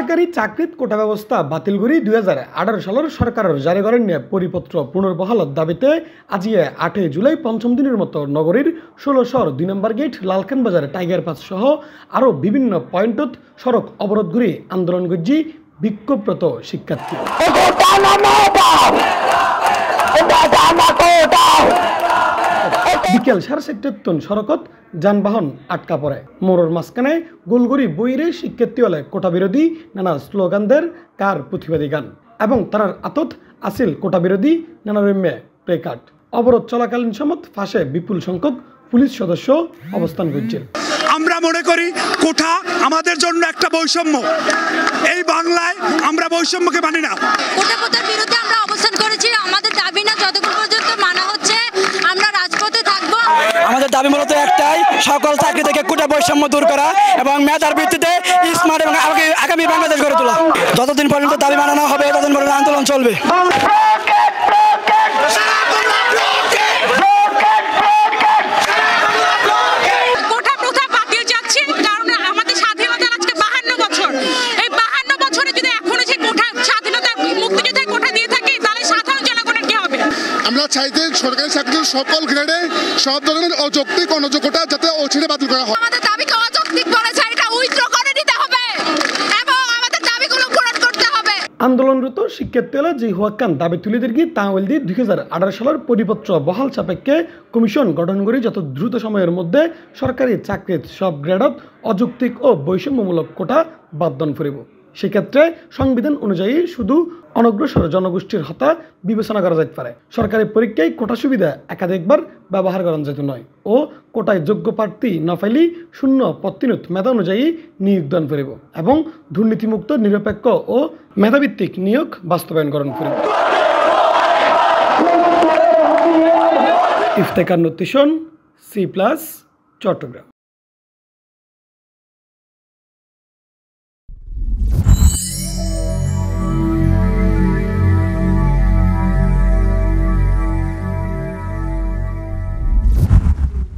সরকারি চাকরিত কোটা ব্যবস্থা বাতিল করে 2018 সালের সরকারের জারি করেন পরিপত্র পুনর্বহালের দাবিতে আজিয়ে 8 জুলাই পঞ্চম দিনের মতো নগরীর 16 2 নম্বর গেট লালখান বাজার টাইগার পাস সহ আরও বিভিন্ন পয়েন্টত সড়ক অবরোধ করে আন্দোলন গজ্জি বিক্ষোভরত শিক্ষার্থী। বিকেল 4:30 সড়কত যানবাহন আটকা পড়ে। মোড়ের মাঝখানে গোলগড়ি বইরে শিক্ষার্থী হলে কোটা বিরোধী নানা স্লোগানদের কার প্রতিবাদী গান এবং তার আতত আসিল কোটা বিরোধী নানা রম্যে প্লেকার্ড। অবরোধ চলাকালীন সময় ফাঁসে বিপুল সংখ্যক পুলিশ সদস্য অবস্থান করছেন। আমরা মনে করি কোটা আমাদের জন্য একটা বৈষম্য। এই বাংলায় আমরা বৈষম্যকে মানি না। কোটা প্রথার বিরুদ্ধে আমরা অবস্থান করেছি। আমাদের দাবি না যতক্ষণ পর্যন্ত মানা হচ্ছে আমরা রাজপথে থাকব। আমাদের দাবি মূলত একটাই, সকল চাকরি থেকে কোটা বৈষম্য দূর করা এবং মেধার ভিত্তিতে স্মার্ট এবং আগামী বাংলাদেশ গড়ে তোলা। যতদিন পর্যন্ত দাবি মানানো হবে ততদিন পর্যন্ত আন্দোলন চলবে। আমরা চাইতে সরকারি চাকরির সকল গ্রেডে সব ধরনের অযৌক্তিক অনযোগ্যতা যাতে অচিরে বাতিল করা হয়। আমাদের দাবিকে অযৌক্তিক বলেছে, এটা উইথড্র করে নিতে হবে এবং আমাদের দাবিগুলো পূরণ করতে হবে। আন্দোলনরত শিক্ষার্থীরা যে হুয়াক্কান দাবি তুলে দিকে তাহলে 2018 সালের পরিপত্র বহাল সাপেক্ষে কমিশন গঠন করে যত দ্রুত সময়ের মধ্যে সরকারি চাকরির সব গ্রেডত অযৌক্তিক ও বৈষম্যমূলক কোটা বাধ্যন ফুরিব। সেক্ষেত্রে সংবিধান অনুযায়ী শুধু অনগ্রসর জনগোষ্ঠীর হত্যা বিবেচনা করা যেতে পারে। সরকারি পরীক্ষায় কোটা সুবিধা একাধিকবার ব্যবহার করা যেত নয় ও কোটায় যোগ্য প্রার্থী না পাইলে শূন্য পত্তিনুত মেধা অনুযায়ী নিয়োগদান করিব এবং দুর্নীতিমুক্ত নিরপেক্ষ ও মেধাভিত্তিক নিয়োগ বাস্তবায়ন করণ করিব। ইফতেখার নতিশন, C+ চট্টগ্রাম।